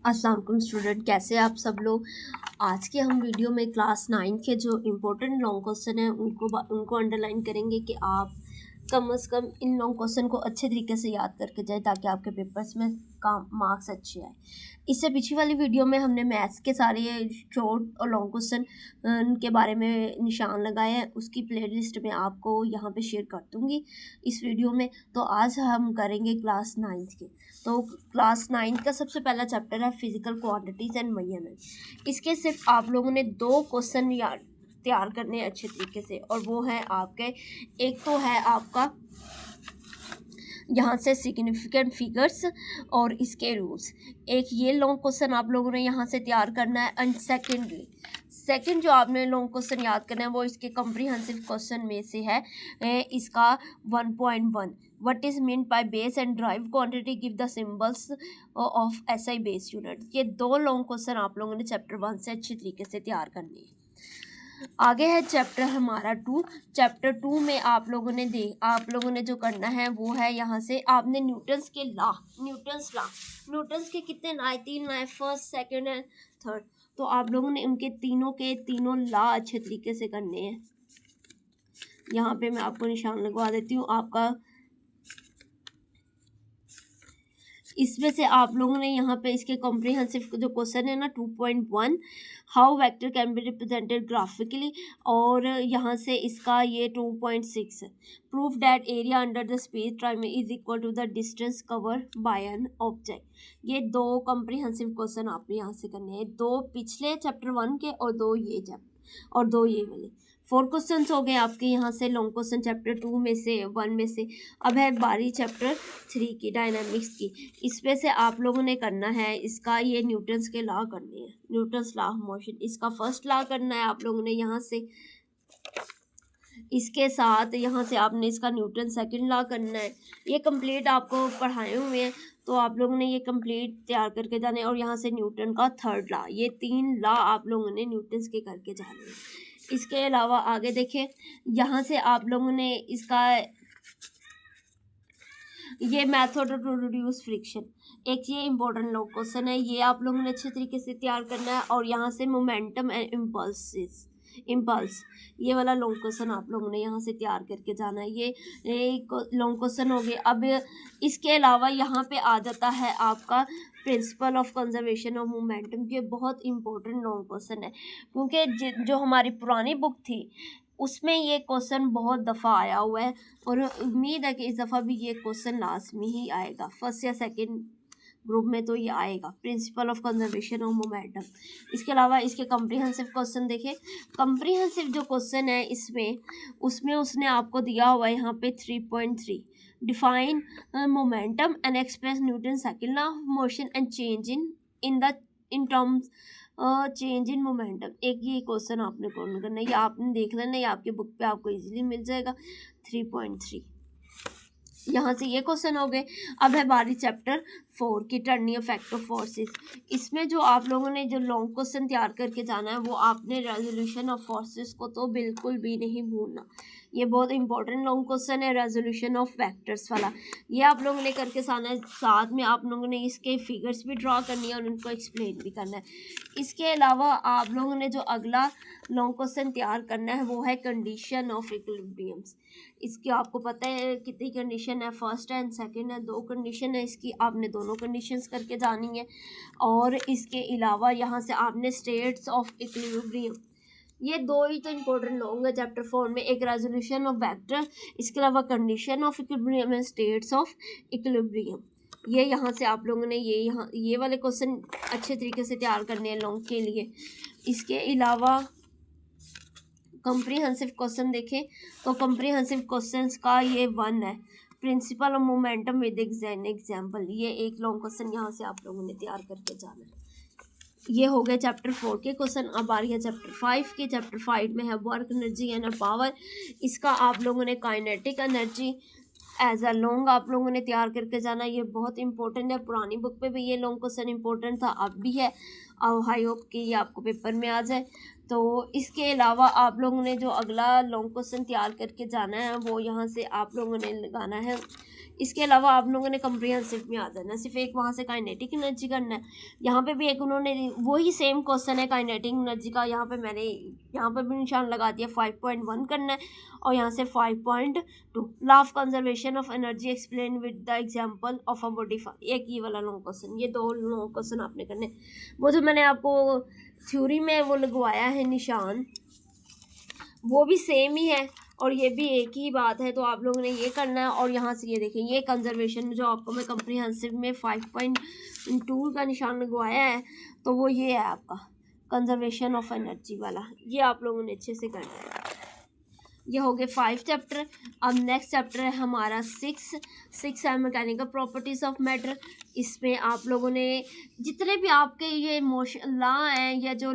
अस्सलाम वालेकुम स्टूडेंट, कैसे आप सब लोग। आज के हम वीडियो में क्लास 9 के जो इम्पोर्टेंट लॉन्ग क्वेश्चन हैं उनको अंडरलाइन करेंगे कि आप कम से कम इन लॉन्ग क्वेश्चन को अच्छे तरीके से याद करके जाए ताकि आपके पेपर्स में काम मार्क्स अच्छे आए। इससे पिछली वाली वीडियो में हमने मैथ्स के सारे शॉर्ट और लॉन्ग क्वेश्चन के बारे में निशान लगाए हैं, उसकी प्लेलिस्ट में आपको यहाँ पे शेयर कर दूँगी इस वीडियो में। तो आज हम करेंगे क्लास 9th के। तो क्लास 9th का सबसे पहला चैप्टर है फिजिकल क्वांटिटीज़ एंड मेजरमेंट। इसके सिर्फ आप लोगों ने 2 क्वेश्चन याद तैयार करने हैं अच्छे तरीके से, और वो है आपके, एक तो है आपका यहाँ से सिग्निफिकेंट फिगर्स और इसके रूल्स। एक ये लॉन्ग क्वेश्चन आप लोगों ने यहाँ से तैयार करना है। एंड सेकंड जो आपने लॉन्ग क्वेश्चन याद करना है वो इसके कॉम्प्रिहेंसिव क्वेश्चन में से है इसका 1.1 what is mean by base and drive quantity give the symbols of SI base unit. ये 2 लॉन्ग क्वेश्चन आप लोगों ने चैप्टर 1 से अच्छी तरीके से तैयार करनी है। आगे है चैप्टर हमारा 2। चैप्टर 2 में आप लोगों ने जो करना है वो है यहाँ से आपने न्यूटन्स के कितने लाए, 3 लाए, फर्स्ट सेकंड एंड थर्ड। तो आप लोगों ने उनके तीनों लॉ अच्छे तरीके से करने हैं। यहाँ पे मैं आपको निशान लगवा देती हूँ आपका। इसमें से आप लोगों ने यहाँ पे इसके कॉम्प्रिहेंसिव जो क्वेश्चन है ना 2.1 how vector can be represented graphically, और यहाँ से इसका ये 2.6 proof that area under the space time is equal to the distance cover by an object. ये 2 कॉम्प्रिहेंसिव क्वेश्चन आपने यहाँ से करने हैं, 2 पिछले चैप्टर 1 के और 2 ये चैप्टर और 2 ये वाले। 4 क्वेश्चन हो गए आपके यहाँ से लॉन्ग क्वेश्चन चैप्टर 2 में से 1 में से। अब है बारी चैप्टर 3 की, डायनामिक्स की। इसमें से आप लोगों ने करना है इसका ये न्यूटन्स के लॉ करने हैं, न्यूटन्स लॉ ऑफ मोशन। इसका फर्स्ट लॉ करना है आप लोगों ने यहाँ से, इसके साथ यहाँ से आपने इसका न्यूटन सेकंड लॉ करना है। ये कंप्लीट आपको पढ़ाए हुए हैं तो आप लोगों ने ये कंप्लीट तैयार करके जाने, और यहाँ से न्यूटन का थर्ड लॉ। ये 3 लॉ आप लोगों ने न्यूटन्स के करके जाने हैं। इसके अलावा आगे देखें, यहाँ से आप लोगों ने इसका ये मेथड टू रिड्यूस फ्रिक्शन, एक ये इंपॉर्टेंट लॉन्ग क्वेश्चन है, ये आप लोगों ने अच्छे तरीके से तैयार करना है। और यहाँ से मोमेंटम एंड इम्पल्स, ये वाला लॉन्ग क्वेश्चन आप लोगों ने यहाँ से तैयार करके जाना है। ये एक लॉन्ग क्वेश्चन हो गए। अब इसके अलावा यहाँ पे आ जाता है आपका principle of conservation of momentum. ये बहुत इंपॉर्टेंट लॉन्ग क्वेश्चन है क्योंकि जो हमारी पुरानी बुक थी उसमें ये क्वेश्चन बहुत दफ़ा आया हुआ है, और उम्मीद है कि इस दफ़ा भी ये क्वेश्चन लाजमी ही आएगा, फर्स्ट या सेकंड ग्रुप में तो ये आएगा, principle of conservation of momentum. इसके अलावा इसके कॉम्प्रिहेंसिव क्वेश्चन देखें। कॉम्प्रिहेंसिव जो क्वेश्चन है उसमें उसने आपको दिया हुआ है यहाँ पे 3.3 define momentum and express Newton second law of motion and change in terms change in momentum. एक ये क्वेश्चन आपने कौन करना है, ये आपने देख लेना, ये आपकी बुक पे आपको इजीली मिल जाएगा 3.3। यहाँ से ये क्वेश्चन हो गए। अब है बारी चैप्टर 4 की, टर्निंग इफेक्ट ऑफ फोर्सेस। इसमें जो आप लोगों ने जो लॉन्ग क्वेश्चन तैयार करके जाना है वो आपने रेजोल्यूशन ऑफ फोर्सेस को तो बिल्कुल भी नहीं भूलना। ये बहुत इंपॉर्टेंट लॉन्ग क्वेश्चन है, रेजोल्यूशन ऑफ वेक्टर्स वाला। ये आप लोगों ने करके जाना है, साथ में आप लोगों ने इसके फिगर्स भी ड्रॉ करनी है और उनको एक्सप्लेन भी करना है। इसके अलावा आप लोगों ने जो अगला लॉन्ग क्वेश्चन तैयार करना है वो है कंडीशन ऑफ इक्विलिब्रियम्स। इसकी आपको पता है कितनी कंडीशन है, फर्स्ट एंड सेकंड है, 2 कंडीशन है इसकी, आपने दोनों कंडीशंस करके जानी है। और इसके अलावा यहाँ से आपने स्टेट्स ऑफ इक्विलिब्रियम, ये 2 ही तो इंपॉर्टेंट लॉन्ग है चैप्टर 4 में, एक रेजोल्यूशन ऑफ वेक्टर, इसके अलावा condition of equilibrium and states of equilibrium. ये यहाँ से आप लोगों ने ये वाले क्वेश्चन अच्छे तरीके से तैयार करने हैं लॉन्ग के लिए। इसके अलावा कॉम्प्रिहेंसिव क्वेश्चन देखें तो कॉम्प्रिहेंसिव क्वेश्चंस का ये 1 है, principle of momentum with example. ये एक लॉन्ग क्वेश्चन यहाँ से आप लोगों ने तैयार करके जाना है। ये हो गए चैप्टर 4 के क्वेश्चन। अब आ रही है चैप्टर 5 के। चैप्टर 5 में है वर्क एनर्जी एंड पावर। इसका आप लोगों ने kinetic energy as a long आप लोगों ने तैयार करके जाना। ये बहुत इंपॉर्टेंट है, पुरानी बुक पे भी ये लॉन्ग क्वेश्चन इंपॉर्टेंट था, अब भी है, और आई होप कि ये आपको पेपर में आ जाए। तो इसके अलावा आप लोगों ने जो अगला लॉन्ग क्वेश्चन तैयार करके जाना है वो यहाँ से आप लोगों ने लगाना है इसके अलावा आप लोगों ने कंप्रिहेंसिव में आ जाना, सिर्फ एक वहाँ से काइनेटिक एनर्जी करना है। यहाँ पे भी एक उन्होंने वही सेम क्वेश्चन है काइनेटिक एनर्जी का, यहाँ पे मैंने यहाँ पर भी निशान लगा दिया, 5.1 करना है और यहाँ से 5.2 law of conservation of energy explain with the example of a body. एक ये वाला लॉन्ग क्वेश्चन, ये 2 लॉन्ग क्वेश्चन आपने करने। वो जो मैंने आपको थ्योरी में वो लगवाया है निशान, वो भी सेम ही है और ये भी एक ही बात है, तो आप लोगों ने ये करना है। और यहाँ से ये देखें, ये कंजर्वेशन जो आपको मैं कंप्रिहेंसिव में 5.2 का निशान लगवाया है, तो वो ये है आपका कंजर्वेशन ऑफ एनर्जी वाला, ये आप लोगों ने अच्छे से करना है। ये हो गए 5 चैप्टर। अब नेक्स्ट चैप्टर है हमारा 6 है मैकेनिकल प्रॉपर्टीज़ ऑफ मैटर। इसमें आप लोगों ने जितने भी आपके ये मोशन लॉ हैं या जो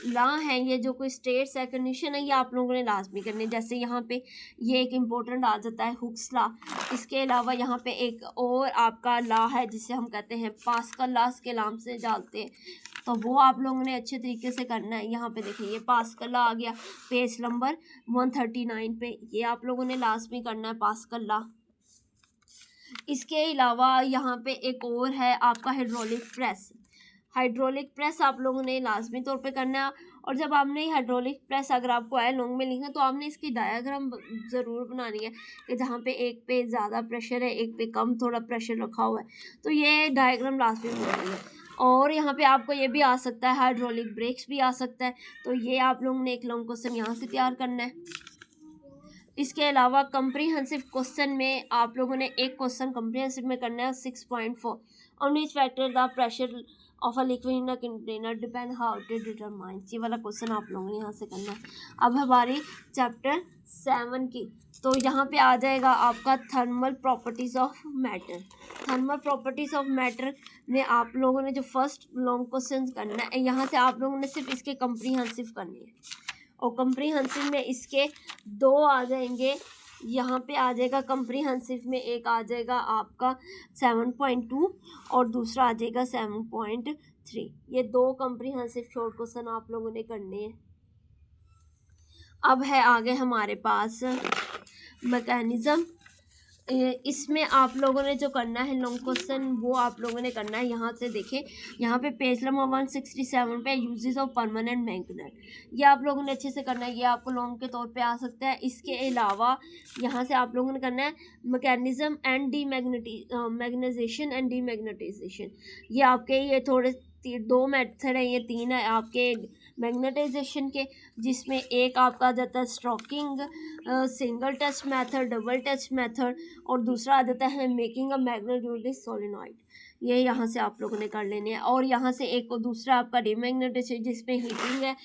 लॉ हैं, ये जो कोई स्टेट्स है, कंडीशन है, ये आप लोगों ने लाजमी करने। जैसे यहाँ पे ये एक इम्पोर्टेंट आ जाता है हुक्स लॉ। इसके अलावा यहाँ पे एक और आपका लॉ है जिसे हम कहते हैं पास्कल लॉ के नाम से जानते हैं, तो वो आप लोगों ने अच्छे तरीके से करना है। यहाँ पे देखिए ये पास्कल लॉ आ गया पेज नंबर 139 पे, ये आप लोगों ने लाजमी करना है पास्कल लॉ। इसके अलावा यहाँ पे एक और है आपका हाइड्रोलिक प्रेस। हाइड्रोलिक प्रेस आप लोगों ने लाजमी तौर पे करना है। और जब आपने हाइड्रोलिक प्रेस अगर आपको आए लॉन्ग में लिखना, तो आपने इसकी डायग्राम ज़रूर बनानी है कि जहाँ पे एक पे ज़्यादा प्रेशर है, एक पे कम थोड़ा प्रेशर रखा हुआ है, तो ये डायग्राम लाजमी बनानी है। और यहाँ पे आपको ये भी आ सकता है हाइड्रोलिक ब्रेक्स भी आ सकता है, तो ये आप लोगों ने एक लॉन्ग क्वेश्चन यहाँ से तैयार करना है। इसके अलावा कंप्रीहेंसिव क्वेश्चन में आप लोगों ने एक क्वेश्चन कंप्रीहेंसिव में करना है 6.4 on which factor the pressure of a liquid in a container depend how it determines, ये वाला क्वेश्चन आप लोगों ने यहाँ से करना है। अब हमारी चैप्टर 7 की, तो यहाँ पे आ जाएगा आपका thermal properties of matter. Thermal properties of matter में आप लोगों ने जो फर्स्ट लॉन्ग क्वेश्चन करना है, यहाँ से आप लोगों ने सिर्फ इसके कंप्रीहेंसिव करनी है। और कंप्रीहेंसिव में इसके 2 आ जाएंगे, यहाँ पे आ जाएगा कंप्रीहेंसिव में एक आ जाएगा आपका 7.2 और दूसरा आ जाएगा 7.3। ये 2 कंप्रीहेंसिव शॉर्ट क्वेश्चन आप लोगों ने करने हैं। अब है आगे हमारे पास मैकेनिज़्म। इसमें आप लोगों ने जो करना है लॉन्ग क्वेश्चन, वो आप लोगों ने करना है। यहाँ से देखें, यहाँ पे पेज नंबर 167 पे यूजेस ऑफ परमानेंट मैग्नेट, ये आप लोगों ने अच्छे से करना है, ये आपको लॉन्ग के तौर पे आ सकता है। इसके अलावा यहाँ से आप लोगों ने करना है mechanism and magnetization and demagnetization, ये आपके ये थोड़े 2 मेथड है, ये 3 है आपके मैग्नेटाइजेशन के, जिसमें एक आपका आ जाता है stroking single touch method, double touch method, और दूसरा आ जाता है मेकिंग अ मैग्नेटिक सोलेनॉइड। ये यहाँ से आप लोगों ने कर लेने हैं। और यहाँ से एक और दूसरा आपका डीमैग्नेटाइजेशन जिसमें हीटिंग है,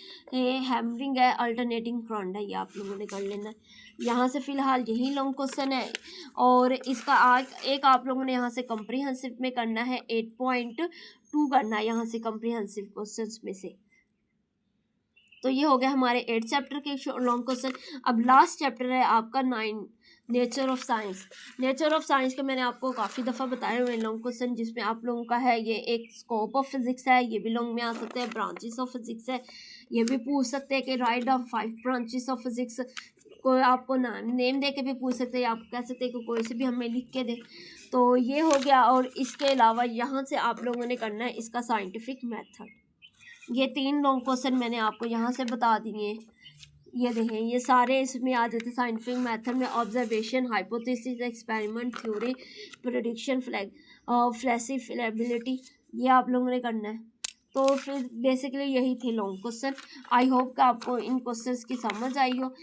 हैमरिंग है, अल्टरनेटिंग करंट है, ये आप लोगों ने कर लेना है। यहाँ से फ़िलहाल यही लॉन्ग क्वेश्चन है। और इसका एक आप लोगों ने यहाँ से कंप्रीहेंसिव में करना है 8.2 करना है यहाँ से कंप्रीहेंसिव क्वेश्चंस में से। तो ये हो गया हमारे 8 चैप्टर के लॉन्ग क्वेश्चन। अब लास्ट चैप्टर है आपका 9 nature of science. Nature of science का मैंने आपको काफ़ी दफ़ा बताए हुए लॉन्ग क्वेश्चन, जिसमें आप लोगों का है ये एक स्कोप ऑफ फिजिक्स है, ये भी लॉन्ग में आ सकता है। ब्रांचेस ऑफ फिजिक्स है, ये भी पूछ सकते हैं कि right of 5 branches of physics, कोई आपको नेम दे के भी पूछ सकते हैं, आप कह सकते हैं कि कोई से भी हमें लिख के दे। तो ये हो गया। और इसके अलावा यहाँ से आप लोगों ने करना है इसका साइंटिफिक मेथड। ये 3 लॉन्ग क्वेश्चन मैंने आपको यहाँ से बता दिए। ये देखें, ये सारे इसमें आ जाते हैं साइंटिफिक मेथड में। Observation, hypothesis, experiment, theory, prediction, flexibility, ये आप लोगों ने करना है। तो फिर बेसिकली यही थे लॉन्ग क्वेश्चन। आई होप कि आपको इन क्वेश्चंस की समझ आई हो।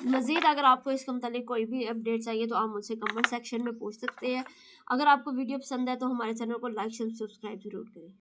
मज़ीद अगर आपको इसके मतलब कोई भी अपडेट चाहिए तो आप मुझसे कमेंट सेक्शन में पूछ सकते हैं। अगर आपको वीडियो पसंद है तो हमारे चैनल को लाइक शेयर सब्सक्राइब जरूर करें।